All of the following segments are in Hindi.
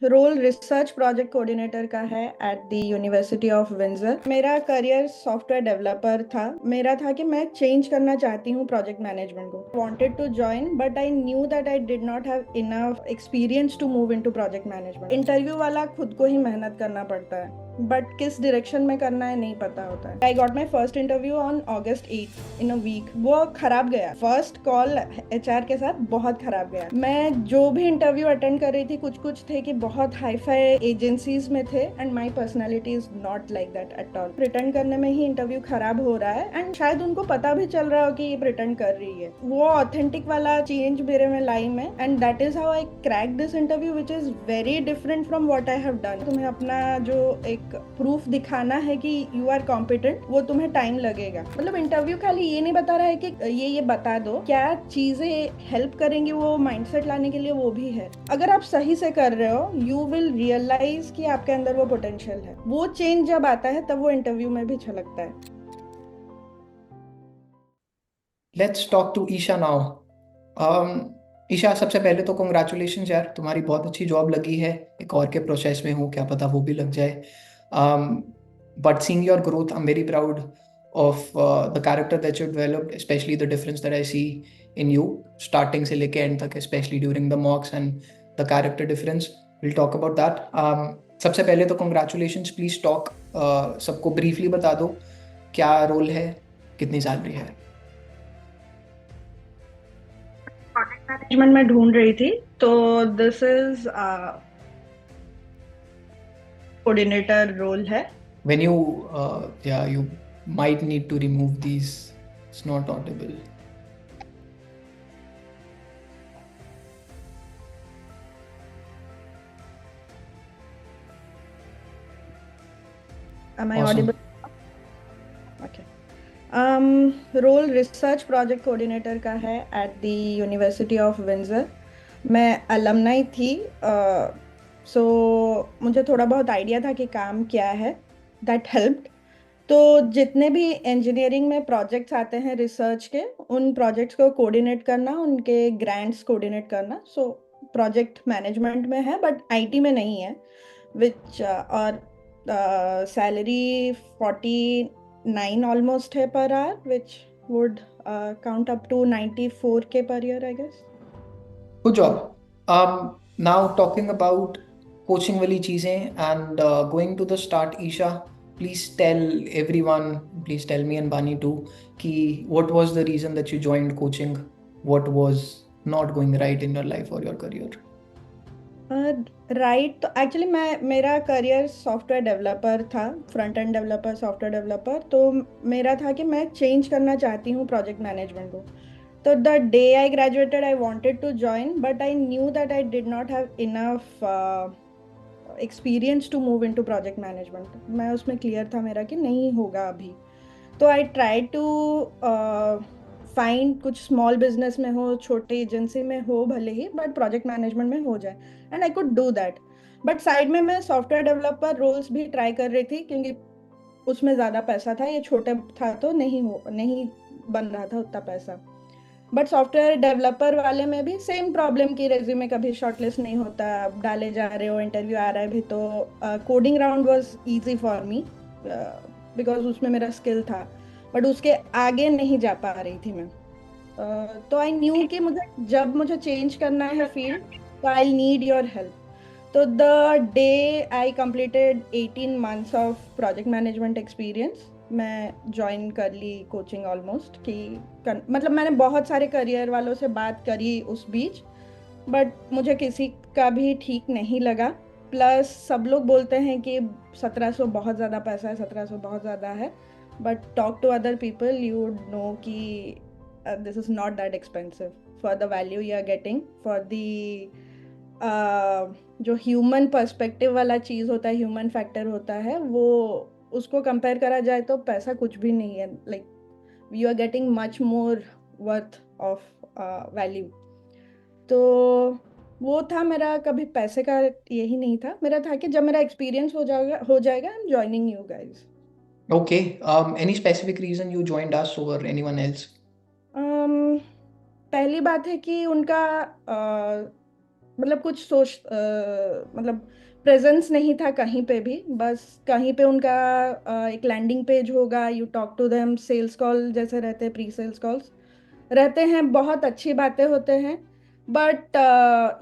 रोल रिसर्च प्रोजेक्ट कोऑर्डिनेटर का है at the university of Windsor. मेरा करियर सॉफ्टवेयर डेवलपर था। मेरा था कि मैं चेंज करना चाहती हूँ प्रोजेक्ट मैनेजमेंट को। Wanted to join but I knew that I did not have enough experience to move into project management. Interview वाला खुद को ही मेहनत करना पड़ता है बट किस डायरेक्शन में करना है नहीं पता होता है। I got my first interview on August 8 in a week. वो खराब गया। फर्स्ट कॉल HR के साथ बहुत खराब गया। मैं जो भी इंटरव्यू अटेंड कर रही थी कुछ कुछ थे कि बहुत हाई फाई एजेंसीज में थे and my personality is not like that at all. Pretend करने में ही इंटरव्यू खराब हो रहा है एंड शायद उनको पता भी चल रहा हो कि ये प्रिटेंड कर रही है। वो ऑथेंटिक वाला चेंज मेरे में लाई में and that is how I crack this interview which is very different from what I have done. तुम्हें अपना जो एक प्रूफ दिखाना है कि यू आर कॉम्पिटेंट, वो तुम्हें टाइम लगेगा। मतलब इंटरव्यू खाली ये नहीं बता रहा है कि ये बता दो, क्या चीजें हेल्प करेंगी वो माइंडसेट लाने के लिए, वो भी है। अगर आप सही से कर रहे हो यू विल रियलाइज कि आपके अंदर वो पोटेंशियल है। वो चेंज जब आता है तब वो इंटरव्यू में भी झलकता है। Let's talk to Isha now. Isha, सबसे पहले तो कॉन्ग्रेचुलेशन यार, तुम्हारी बहुत अच्छी जॉब लगी है। एक और के प्रोसेस में हूँ, क्या पता वो भी लग जाए। But seeing your growth, I am very proud of the character that you developed, specially the difference that I see in you starting से लेके एंड तक, specially during the mocks and the character difference. Will talk about that. सबसे पहले तो कॉन्ग्रेचुलेशन, प्लीज टॉक, सबको ब्रीफली बता दो क्या रोल है, कितनी सैलरी है। प्रोजेक्ट मैनेजमेंट में ढूंढ रही थी तो दिस इज कोऑर्डिनेटर रोल है। When you yeah, you might need to remove these. It's not audible. Am I audible? Awesome. Okay. Role research project coordinator का है at the university of Windsor. मैं अलमनाई थी, सो मुझे थोड़ा बहुत आइडिया था कि काम क्या है। That helped. तो जितने भी इंजीनियरिंग में प्रोजेक्ट्स आते हैं रिसर्च के, उन प्रोजेक्ट्स को कोऑर्डिनेट करना, उनके ग्रांट्स कोऑर्डिनेट करना, सो प्रोजेक्ट मैनेजमेंट में है बट IT में नहीं है। विच और सैलरी 49 ऑलमोस्ट है per hour, which would count up to 94K per year I guess. Good job. Now talking about coaching wali cheezein and going to the start, Isha, please tell everyone, please tell me and Bani too, ki what was the reason that you joined coaching? What was not going right in your life or your career? Right. तो एक्चुअली मैं मेरा करियर सॉफ्टवेयर डेवलपर था, front end developer, software developer. तो मेरा था कि मैं चेंज करना चाहती हूँ प्रोजेक्ट मैनेजमेंट को। तो the day I graduated I wanted to join but I knew that I did not have enough experience to move into project management. मैं उसमें क्लियर था मेरा कि नहीं होगा अभी। तो आई ट्राई टू फाइंड कुछ स्मॉल बिजनेस में हो, छोटे एजेंसी में हो भले ही, बट प्रोजेक्ट मैनेजमेंट में हो जाए and I could do that. But side में मैं सॉफ्टवेयर डेवलपर रोल्स भी ट्राई कर रही थी क्योंकि उसमें ज़्यादा पैसा था। ये छोटे था तो नहीं बन रहा था उतना पैसा। बट सॉफ्टवेयर डेवलपर वाले में भी सेम प्रॉब्लम की रेज्यूमे कभी शॉर्टलिस्ट नहीं होता। आप डाले जा रहे हो, इंटरव्यू आ रहा है भी। तो coding round was easy for me because उसमें मेरा स्किल था बट उसके आगे नहीं जा पा रही थी मैं। तो आई न्यू कि मुझे जब मुझे चेंज करना है फील्ड तो आई नीड योर हेल्प। तो the day I completed 18 months of project management experience, मैं ज्वाइन कर ली कोचिंग ऑलमोस्ट कि मतलब मैंने बहुत सारे करियर वालों से बात करी उस बीच बट मुझे किसी का भी ठीक नहीं लगा। प्लस सब लोग बोलते हैं कि 1700 बहुत ज़्यादा पैसा है, 1700 बहुत ज़्यादा है। But talk to other people you would know कि this is not that expensive for the value you are getting for the जो ह्यूमन पर्सपेक्टिव वाला चीज़ होता है, ह्यूमन फैक्टर होता है, वो उसको कंपेयर करा जाए तो पैसा कुछ भी नहीं है। Like you are getting much more worth of value. तो वो था मेरा, कभी पैसे का यही नहीं था। मेरा था कि जब मेरा एक्सपीरियंस हो जाएगा I am joining you guys. Okay. Any specific reason you joined us over anyone else? पहली बात है कि उनका मतलब कुछ मतलब प्रेजेंस नहीं था कहीं पे भी। बस कहीं पे उनका एक लैंडिंग पेज होगा, you talk to them, sales call जैसे रहते हैं, प्री सेल्स कॉल्स रहते हैं, बहुत अच्छी बातें होते हैं। बट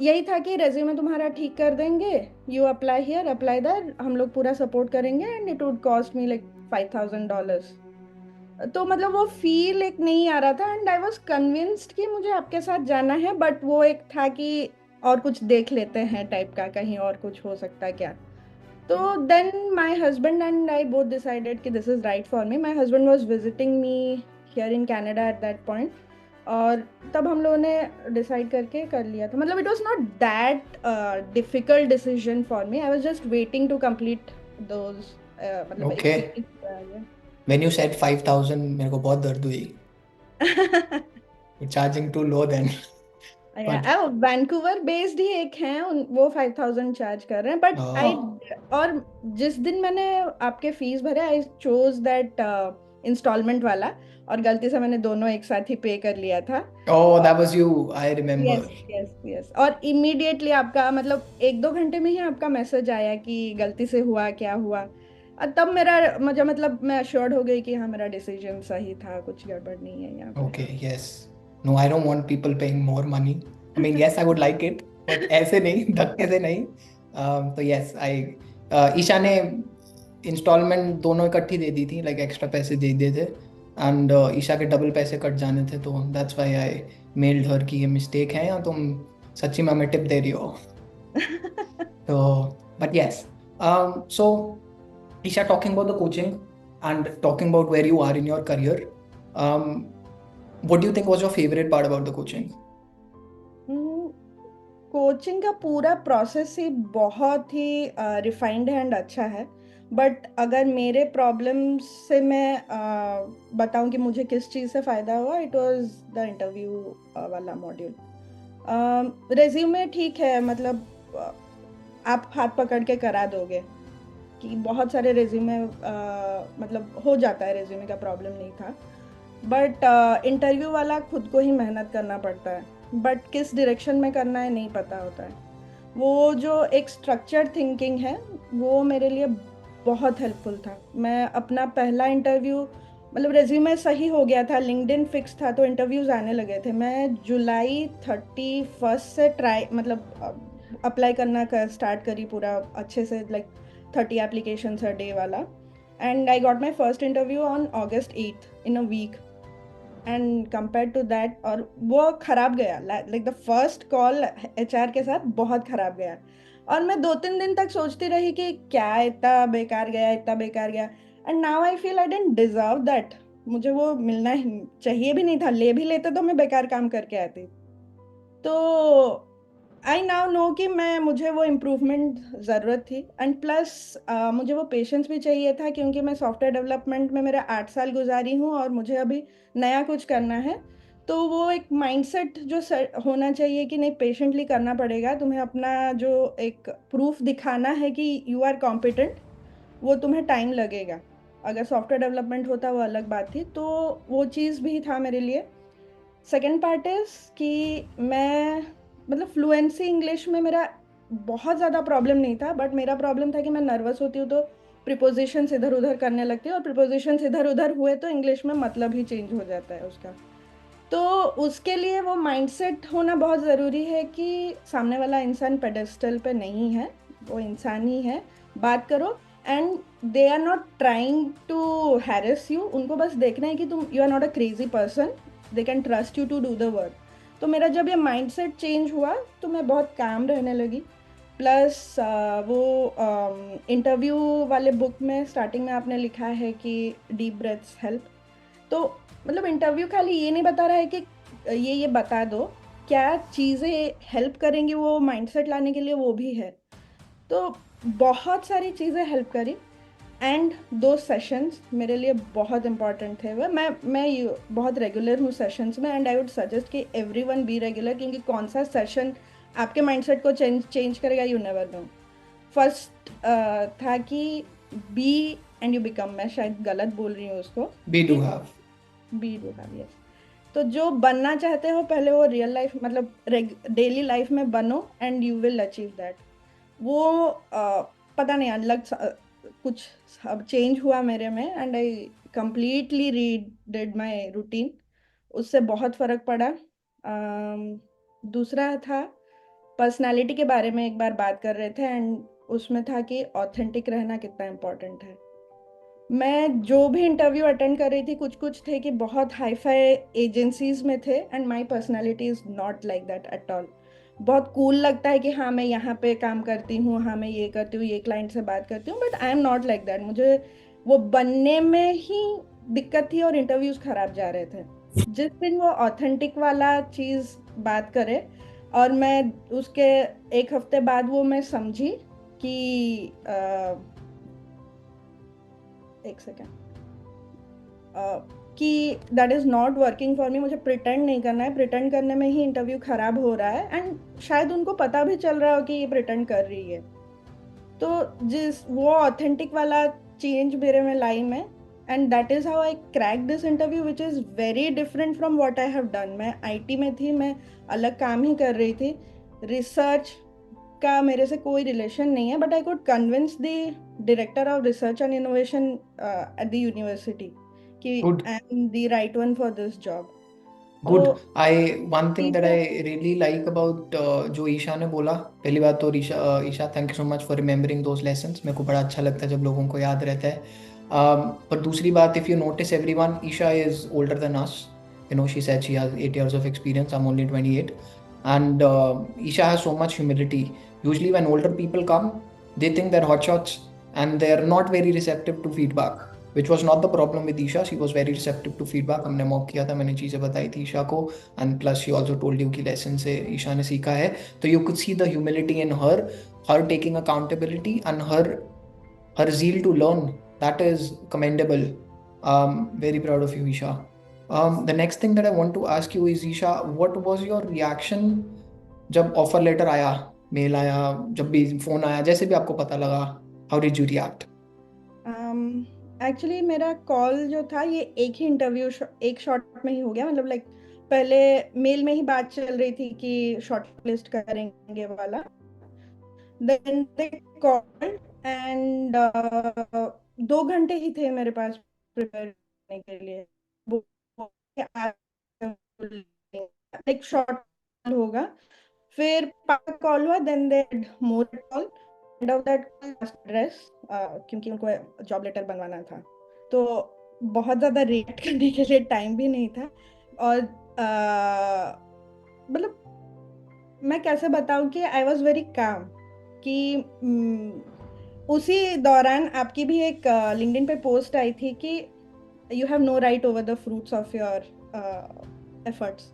यही था कि रेज्यूमे तुम्हारा ठीक कर देंगे, you apply here apply there, हम लोग पूरा सपोर्ट करेंगे and it would cost me like $5,000। तो मतलब वो फील एक नहीं आ रहा था एंड आई वाज कन्विंस्ड कि मुझे आपके साथ जाना है, बट वो एक था कि और कुछ देख लेते हैं टाइप का, कहीं और कुछ हो सकता है क्या। तो then my husband and I both decided कि this is right for me. My husband was visiting me here in Canada at that point, और तब हम लोगों ने डिसाइड करके कर लिया था। मतलब it was not that difficult decision for me, I was just waiting to complete those मतलब okay, experience. When you said 5,000 मेरे को बहुत दर्द हुई। Charging too low then. But Vancouver based ही एक हैं वो 5,000 चार्ज कर रहे हैं, बट आई, और जिस दिन मैंने आपके फीस भरे, आई चोज दैट इंस्टॉलमेंट वाला, और गलती से मैंने दोनों एक साथ ही पे कर लिया था। ओह, और that was you, I yes remember. Yes yes, और इमीडिएटली आपका मतलब 1-2 घंटे में ही आपका मैसेज आया कि गलती से हुआ, क्या हुआ। और तब मेरा मुझे मतलब मैं अश्योर्ड हो गई कि हाँ मेरा डिसीजन सही था, कुछ गड़बड़ नहीं है यहाँ पे। Okay, yes. No, I don't want people paying more money. I mean yes, I would like it, but ऐसे नहीं, धक्के से नहीं। तो यस, आई ईशा ने इंस्टॉलमेंट दोनों इकट्ठी दे दी थी, लाइक एक्स्ट्रा पैसे दे दिए थे। एंड ईशा के डबल पैसे कट जाने थे, तो दैट्स व्हाई आई मेल्ड हर कि ये मिस्टेक है या तुम सच्ची में हमें टिप दे रही हो। तो but yes, so Isha, talking about the coaching and talking about where you are in your career, what do you think was your favorite part about the coaching? Coaching का पूरा प्रोसेस ही बहुत ही रिफाइंड है एंड अच्छा है। बट अगर मेरे प्रॉब्लम से मैं बताऊं कि मुझे किस चीज़ से फ़ायदा हुआ, इट वाज द इंटरव्यू वाला मॉड्यूल। रेज्यूमे ठीक है, मतलब आप हाथ पकड़ के करा दोगे, कि बहुत सारे रेज्यूमे मतलब हो जाता है, रेज्यूमे का प्रॉब्लम नहीं था। बट इंटरव्यू वाला खुद को ही मेहनत करना पड़ता है, बट किस डायरेक्शन में करना है नहीं पता होता है। वो जो एक स्ट्रक्चर्ड थिंकिंग है, वो मेरे लिए बहुत हेल्पफुल था। मैं अपना पहला इंटरव्यू, मतलब रेज्यूमे सही हो गया था, लिंक्डइन फिक्स था, तो इंटरव्यूज आने लगे थे। मैं जुलाई 31 से ट्राई मतलब अप्लाई करना स्टार्ट करी पूरा अच्छे से, लाइक 30 एप्लीकेशन हर डे वाला। And I got my first interview on August 8 in a week. And compare to that, और वो खराब गया, like the first call HR के साथ बहुत खराब गया। और मैं 2-3 दिन तक सोचती रही कि क्या इतना बेकार गया, इतना बेकार गया। And now I feel I didn't deserve that. मुझे वो मिलना ही चाहिए भी नहीं था, ले भी लेते तो मैं बेकार काम करके आती। तो आई नाउ नो कि मुझे वो इम्प्रूवमेंट ज़रूरत थी। एंड प्लस मुझे वो पेशेंस भी चाहिए था, क्योंकि मैं सॉफ्टवेयर डेवलपमेंट में मेरा 8 साल गुजारी हूँ और मुझे अभी नया कुछ करना है। तो वो एक माइंडसेट जो होना चाहिए कि नहीं, पेशेंटली करना पड़ेगा तुम्हें, अपना जो एक प्रूफ दिखाना है कि यू आर कॉम्पिटेंट, वो तुम्हें टाइम लगेगा। अगर सॉफ्टवेयर डेवलपमेंट होता वो अलग बात थी। तो वो चीज़ भी था मेरे लिए। सेकेंड पार्ट इज कि मैं मतलब फ्लुएंसी इंग्लिश में मेरा बहुत ज़्यादा प्रॉब्लम नहीं था, बट मेरा प्रॉब्लम था कि मैं नर्वस होती हूँ तो प्रिपोजिशंस इधर उधर करने लगती है, और प्रिपोजिशंस इधर उधर हुए तो इंग्लिश में मतलब ही चेंज हो जाता है उसका। तो उसके लिए वो माइंडसेट होना बहुत ज़रूरी है कि सामने वाला इंसान पेडेस्टल पे नहीं है, वो इंसान ही है, बात करो। And they are not trying to harass you, उनको बस देखना है कि तुम, you are not a crazy person, they can trust you to do the work. तो मेरा जब ये माइंडसेट चेंज हुआ तो मैं बहुत काम रहने लगी। प्लस वो इंटरव्यू वाले बुक में स्टार्टिंग में आपने लिखा है कि डीप ब्रेथ्स हेल्प। तो मतलब इंटरव्यू खाली ये नहीं बता रहा है कि ये बता दो, क्या चीज़ें हेल्प करेंगी वो माइंडसेट लाने के लिए, वो भी है। तो बहुत सारी चीज़ें हेल्प करी। एंड दो सेशंस मेरे लिए बहुत इंपॉर्टेंट थे। वो बहुत रेगुलर हूँ सेशंस में, एंड आई वुड सजेस्ट कि एवरीवन बी रेगुलर, क्योंकि कौन सा सेशन आपके माइंडसेट को चेंज करेगा, यू नेवर नो। फर्स्ट था कि बी एंड यू बिकम, मैं शायद गलत बोल रही हूँ उसको, We कि do have. We do have, yes. तो जो बनना चाहते हो पहले वो रियल लाइफ मतलब डेली लाइफ में बनो and you will achieve that. वो पता नहीं अलग कुछ अब चेंज हुआ मेरे में and I completely redid my routine. उससे बहुत फर्क पड़ा। दूसरा था पर्सनालिटी के बारे में एक बार बात कर रहे थे एंड उसमें था कि ऑथेंटिक रहना कितना इम्पोर्टेंट है। मैं जो भी इंटरव्यू अटेंड कर रही थी कुछ कुछ थे कि बहुत हाई फाई एजेंसीज में थे and my personality is not like that at all. बहुत कूल लगता है कि हाँ मैं यहाँ पे काम करती हूँ, हाँ मैं ये करती हूँ, ये क्लाइंट से बात करती हूँ, but I am not like that. मुझे वो बनने में ही दिक्कत थी और इंटरव्यूज खराब जा रहे थे। जिस दिन वो ऑथेंटिक वाला चीज़ बात करे और मैं उसके एक हफ्ते बाद वो मैं समझी कि एक सेकेंड कि that is not working for me. मुझे प्रिटेंड नहीं करना है, प्रिटेंड करने में ही इंटरव्यू खराब हो रहा है एंड शायद उनको पता भी चल रहा हो कि ये प्रिटेंड कर रही है। तो जिस वो ऑथेंटिक वाला चेंज मेरे में लाई में and that is how I crack this interview which is very different from what I have done. मैं आईटी में थी, मैं अलग काम ही कर रही थी, रिसर्च का मेरे से कोई रिलेशन नहीं है, but I could convince the director of research and innovation at the university कि good, I am the right one for this job. तो good. I one thing that चीजें आई रियली लाइक अबाउट जो ईशा ने बोला, पहली बात तो Isha thank you so much for remembering those lessons. मेरे को बड़ा अच्छा लगता है जब लोगों को याद रहता है। पर दूसरी बात, if you notice everyone, Isha is older than us. You know she said she has 8 years of experience. I'm only 28. And Isha has so much humility. Usually when older people come, they think they're hotshots and they're not very receptive to feedback, which was not the problem with Isha. She was very receptive to feedback. हमने मॉक किया था, मैंने चीज़ें बताई थी ईशा को, and plus she also told you कि लेसन से ईशा ने सीखा है। तो you could see the humility in her, her taking accountability and her zeal to learn. That is commendable. Very proud of you, Isha. The next thing that I want to ask you is, Isha, what was your reaction जब ऑफर लेटर आया, मेल आया, जब भी फोन आया, जैसे भी आपको पता लगा, how did you react? Actually मेरा कॉल जो था ये एक ही इंटरव्यू एक शॉट में ही हो गया। मतलब लाइक पहले मेल में ही बात चल रही थी कि शॉर्ट लिस्ट करेंगे वाला, देन दे कॉल्ड एंड 2 घंटे ही थे मेरे पास प्रिपेयर करने के लिए। वो एक शॉर्ट होगा, फिर पापा कॉल हुआ, then they more call and of that address, क्योंकि उनको जॉब लेटर बनवाना था। तो बहुत ज़्यादा रिएक्ट करने के लिए टाइम भी नहीं था। और मतलब मैं कैसे बताऊं कि आई वॉज वेरी काम कि उसी दौरान आपकी भी एक लिंक्डइन पे पोस्ट आई थी कि you have no right over the fruits of your efforts.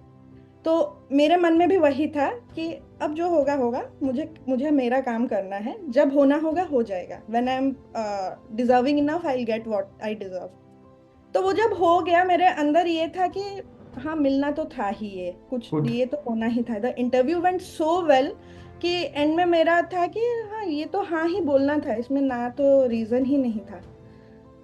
तो मेरे मन में भी वही था कि अब जो होगा होगा, मुझे मुझे मेरा काम करना है, जब होना होगा हो जाएगा। When I am deserving enough I will get what I deserve. तो वो जब हो गया मेरे अंदर ये था कि हाँ मिलना तो था ही, ये कुछ गुड, ये तो होना ही था। The interview went so well कि एंड में मेरा था कि हाँ ये तो हाँ ही बोलना था, इसमें ना तो रीज़न ही नहीं था।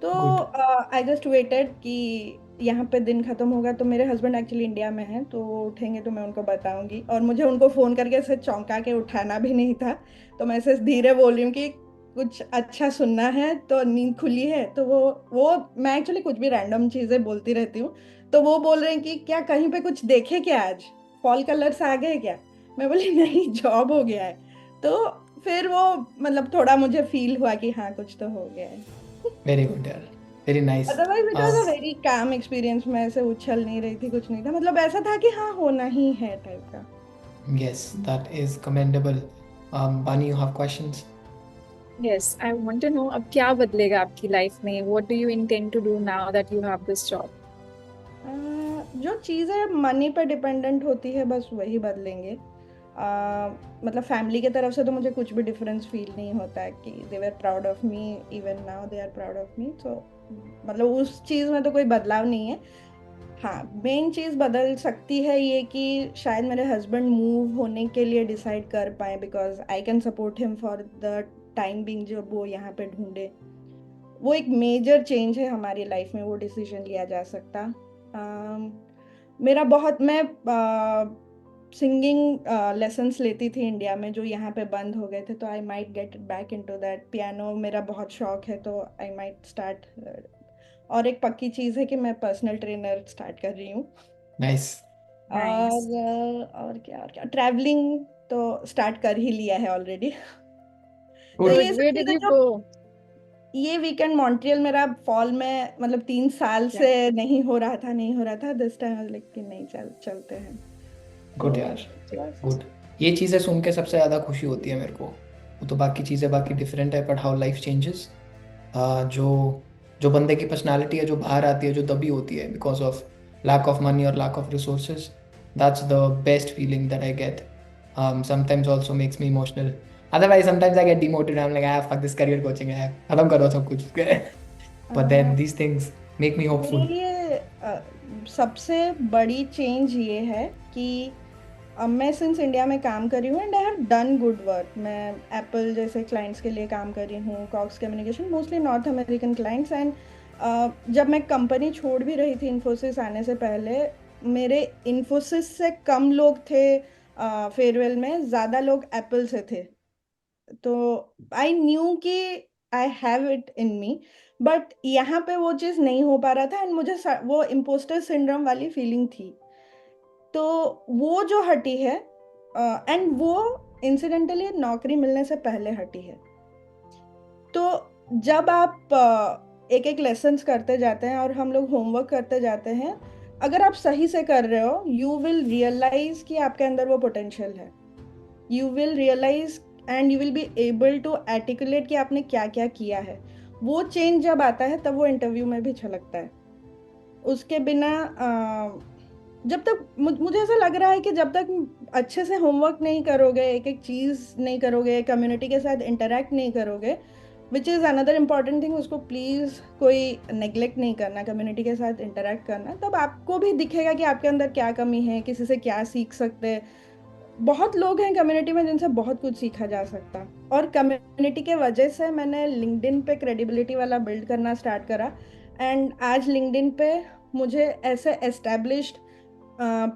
तो गुड, आई जस्ट वेटेड कि यहाँ पे दिन खत्म होगा। तो मेरे हस्बैंड एक्चुअली इंडिया में हैं, तो वो उठेंगे तो मैं उनको बताऊंगी। और मुझे उनको फ़ोन करके ऐसे चौंका के उठाना भी नहीं था, तो मैं ऐसे धीरे बोल रही हूँ कि कुछ अच्छा सुनना है, तो नींद खुली है। तो वो मैं एक्चुअली कुछ भी रैंडम चीज़ें बोलती रहती हूँ। तो वो बोल रहे हैं कि क्या कहीं पे कुछ देखे क्या, आज फॉल कलर्स आ गए क्या। मैं बोली नहीं, जॉब हो गया है। तो फिर वो मतलब थोड़ा मुझे फील हुआ कि हाँ कुछ तो हो गया है। वेरी गुड यार, very nice. Otherwise it was a very calm experience. मैं ऐसे उछल नहीं रही थी, कुछ नहीं था, मतलब ऐसा था कि हाँ होना ही है टाइप का। Yes, that is commendable. Bani, you have questions? Yes, I want to know अब क्या बदलेगा आपकी लाइफ में? What do you intend to do now that you have this job? जो चीज़ें मनी पे डिपेंडेंट होती है बस वही बदलेंगे। मतलब फैमिली की तरफ से तो मुझे कुछ भी डिफरेंस फील नहीं होता है कि they were proud of me, even now they are proud of me. So मतलब उस चीज़ में तो कोई बदलाव नहीं है। हाँ मेन चीज़ बदल सकती है ये कि शायद मेरे हस्बैंड मूव होने के लिए डिसाइड कर पाए, because I can support him for the time being जब वो यहाँ पे ढूंढे। वो एक मेजर चेंज है हमारी लाइफ में, वो डिसीजन लिया जा सकता। मेरा बहुत मैं सिंगिंग लेसन्स लेती थी इंडिया में, जो यहाँ पे बंद हो गए थे, तो I might get back into that. Piano मेरा बहुत शौक है, तो आई माइट स्टार्ट। और एक पक्की चीज़ है कि मैं पर्सनल ट्रेनर स्टार्ट कर रही हूँ। नाइस। Nice. और क्या ट्रैवलिंग तो स्टार्ट कर ही लिया है ऑलरेडी। तो गुड। ये Good. सब Where did चीज़ें you जो go? ये वीकेंड मॉन्ट्रियल मेरा फॉल में, मतलब 3 साल Yeah. से नहीं हो रहा था। दिस टाइम लेकिन नहीं, चलते हैं। तो गुड यार, बस। गुड। ये चीज़ें सुन के सबसे ज़्यादा खुशी होती है मेरे को। वो तो बाकी चीज़ें बाकी डिफरेंट है, बट हाउ लाइफ चेंजेस। जो जो बंदे की पर्सनालिटी है जो बाहर आती है, जो दबी होती है because of lack of money और lack of resources, that's the best feeling that I get. Sometimes also makes me emotional. Otherwise sometimes I get demotivated, I am like I fuck this career coaching है, खत्म करो सब कुछ। But then these things make me मेरे होपफुल। लिए सबसे बड़ी चेंज ये है कि अब मैं सिंस इंडिया में काम कर रही हूँ and I have done good work. मैं एप्पल जैसे क्लाइंट्स के लिए काम कर रही हूँ, Cox communication, mostly North American clients. And जब मैं कंपनी छोड़ भी रही थी इन्फोसिस आने से पहले, मेरे इन्फोसिस से कम लोग थे फेयरवेल में, ज़्यादा लोग एप्पल से थे। तो आई न्यू कि I have it in me, but यहाँ पे वो चीज़ नहीं हो पा रहा था एंड मुझे वो इम्पोस्टर सिंड्रोम वाली फीलिंग थी। तो वो जो हटी है, एंड वो इंसिडेंटली नौकरी मिलने से पहले हटी है। तो जब आप एक एक लेसन्स करते जाते हैं और हम लोग होमवर्क करते जाते हैं, अगर आप सही से कर रहे हो, यू विल रियलाइज कि आपके अंदर वो पोटेंशियल है। You will realize and you will be able to articulate कि आपने क्या क्या किया है। वो चेंज जब आता है तब वो इंटरव्यू में भी झलकता है। उसके बिना जब तक मुझे ऐसा लग रहा है कि जब तक अच्छे से होमवर्क नहीं करोगे, एक एक चीज़ नहीं करोगे, कम्युनिटी के साथ इंटरेक्ट नहीं करोगे, which is another important thing, उसको प्लीज़ कोई नेग्लेक्ट नहीं करना, कम्युनिटी के साथ इंटरेक्ट करना। तब आपको भी दिखेगा कि आपके अंदर क्या कमी है, किसी से क्या सीख सकते हैं। बहुत लोग हैं कम्युनिटी में जिनसे बहुत कुछ सीखा जा सकता। और कम्युनिटी के वजह से मैंने लिंक्डइन पे क्रेडिबिलिटी वाला बिल्ड करना स्टार्ट करा। एंड आज लिंक्डइन पे मुझे ऐसे एस्टेब्लिश्ड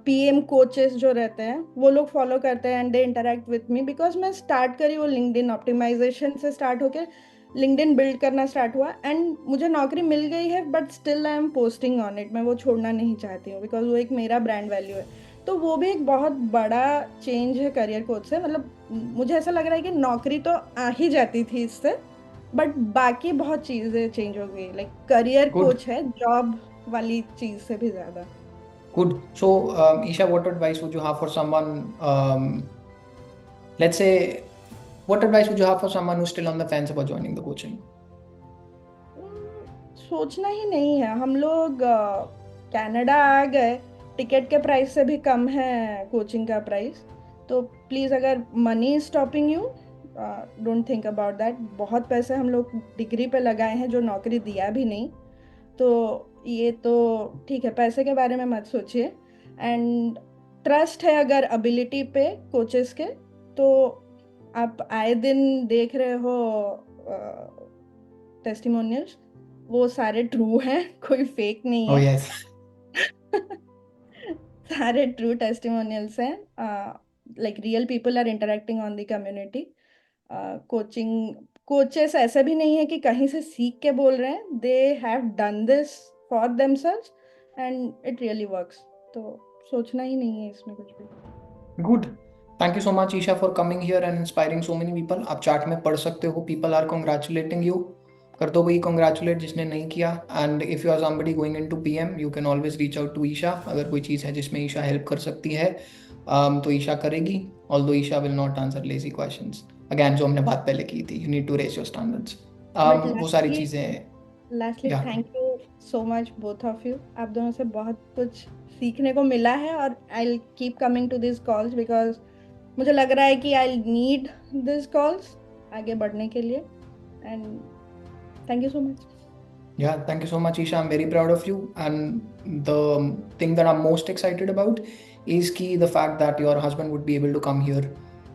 पीएम कोचेस जो रहते हैं वो लोग फॉलो करते हैं and they interact with me, because मैं स्टार्ट करी वो लिंक्डइन ऑप्टिमाइजेशन से स्टार्ट होकर लिंक्डइन बिल्ड करना स्टार्ट हुआ। एंड मुझे नौकरी मिल गई है, but still I am posting on it. मैं वो छोड़ना नहीं चाहती हूँ, बिकॉज वो एक मेरा ब्रांड वैल्यू है। तो वो भी एक बहुत बड़ा चेंज है करियर कोच से। मतलब मुझे ऐसा लग रहा है कि नौकरी तो आ ही जाती थी इससे, बट बाकी बहुत चीज़ें चेंज हो गई। लाइक करियर गुड, कोच है जॉब वाली चीज़ से भी ज़्यादा। Good. So Isha, what advice would you have for someone, let's say, what advice would you have for someone who's still on the fence about joining the coaching? सोचना ही नहीं है। हम लोग कनाडा आ गए, टिकट के प्राइस से भी कम है कोचिंग का प्राइस। तो प्लीज़, अगर money is stopping you, don't think about that. बहुत पैसे हम लोग डिग्री पे लगाए हैं जो नौकरी दिया भी नहीं। तो ये तो ठीक है, पैसे के बारे में मत सोचिए। एंड ट्रस्ट है अगर एबिलिटी पे कोचेस के, तो आप आए दिन देख रहे हो टेस्टिमोनियल्स, वो सारे ट्रू हैं, कोई फेक नहीं Oh है। yes. सारे ट्रू टेस्टिमोनियल्स हैं। Like real people are interacting on the community. Coaching coaches ऐसे भी नहीं है कि कहीं से सीख के बोल रहे हैं, they have done this for themselves and it really works. तो सोचना ही नहीं है इसमें कुछ भी। Good. Thank you so much, Isha, for coming here and inspiring so many people. आप चैट में पढ़ सकते हो, people are congratulating you. कर दो भाई congratulate जिसने नहीं किया. And if you are somebody going into PM, you can always reach out to Isha. अगर कोई चीज़ है जिसमें Isha help कर सकती है, तो Isha करेगी. Although Isha will not answer lazy questions. Again, जो हमने बात पहले की थी, you need to raise your standards. But वो सारी चीज़ें, लास्टली या thank you so much both of you. आप दोनों से बहुत कुछ सीखने को मिला है और I will keep coming to this calls, because मुझे लग रहा है कि आई नीड दिस कॉल्स आगे बढ़ने के लिए। And thank you so much. Yeah, thank you so much, Isha. I'm very proud of you. And the thing that I'm most excited about is the fact that your husband would be able to come here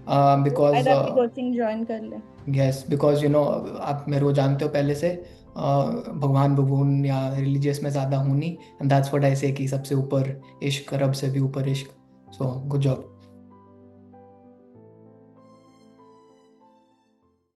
because शायद आपकी कोचिंग ज्वाइन कर ले। यस, बिकॉज आप मेरे को जानते हो पहले से, भगवान भगवान या रिलीजियस में ज़्यादा हूँ नहीं, एंड दैट्स व्हाट आई से कि सबसे ऊपर इश्क, रब से भी ऊपर इश्क। So good job.